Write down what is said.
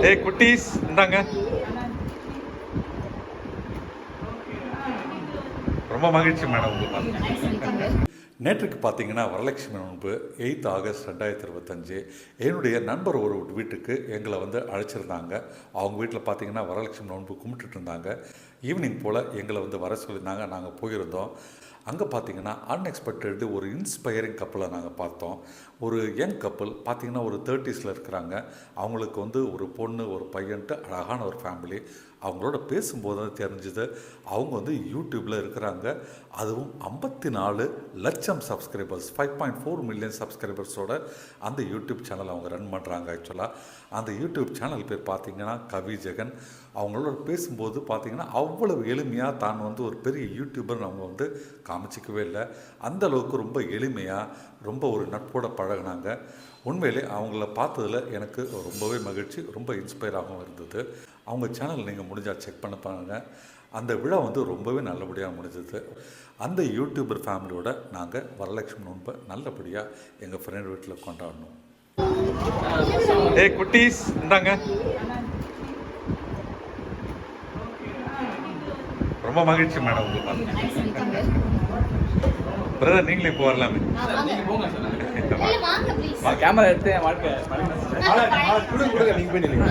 ஏய் குட்டீஸ் இந்தாங்க. ரொம்ப மகிழ்ச்சி மேடம் உங்களுக்கு. நேற்றுக்கு பார்த்தீங்கன்னா வரலட்சுமி நோன்பு 8 ஆகஸ்ட் 2025 என்னுடைய நண்பர் ஒரு வீட்டுக்கு எங்களை வந்து அழைச்சிருந்தாங்க. அவங்க வீட்டில் பார்த்தீங்கன்னா வரலட்சுமி நோன்பு கும்பிட்டுட்டு இருந்தாங்க. ஈவினிங் போல் எங்களை வந்து வர சொல்லியிருந்தாங்க. நாங்கள் போயிருந்தோம். அங்கே பார்த்தீங்கன்னா அன்எக்ஸ்பெக்டடு ஒரு இன்ஸ்பைரிங் கப்பலை நாங்கள் பார்த்தோம். ஒரு யங் கப்பல் பார்த்தீங்கன்னா ஒரு 30s இருக்கிறாங்க. அவங்களுக்கு வந்து ஒரு பொண்ணு ஒரு பையன்ட்டு அழகான ஒரு ஃபேமிலி. அவங்களோட பேசும்போது தான் தெரிஞ்சுது அவங்க வந்து யூடியூப்பில் இருக்கிறாங்க. அதுவும் 54 லட்சம் சப்ஸ்கிரைபர்ஸ் 5.4 மில்லியன் சப்ஸ்கிரைபர்ஸோட அந்த யூடியூப் சேனல் அவங்க ரன் பண்ணுறாங்க. ஆக்சுவலாக அந்த யூடியூப் சேனல் பேர் பார்த்திங்கன்னா கவி ஜெகன். அவங்களோட பேசும்போது பார்த்திங்கன்னா அவ்வளவு எளிமையாக தான் வந்து ஒரு பெரிய யூடியூபர்னு அவங்க வந்து காமிச்சிக்கவே இல்லை. அந்தளவுக்கு ரொம்ப எளிமையாக ரொம்ப ஒரு நட்போட பழகினாங்க. உண்மையிலே அவங்கள பார்த்ததில் எனக்கு ரொம்பவே மகிழ்ச்சி, ரொம்ப இன்ஸ்பயராகவும் இருந்தது. அவங்க சேனல் நீங்கள் முடிஞ்சால் செக் பண்ண பாருங்க. அந்த விழா வந்து ரொம்பவே நல்லபடியாக முடிஞ்சது. அந்த யூடியூபர் ஃபேமிலியோட நாங்கள் வரலட்சுமி நோன்பை நல்லபடியாக எங்கள் ஃப்ரெண்ட் வீட்டில் கொண்டாடணும். ஏய் குட்டீஸ் இந்தாங்க. ரொம்ப மகிழ்ச்சி மேடம் உங்களுக்கு. பிரதர் நீங்களே இப்போ வரலாமே. கேமரா எடுத்து என் வாழ்க்கை நீங்க போய் நில்லுங்க.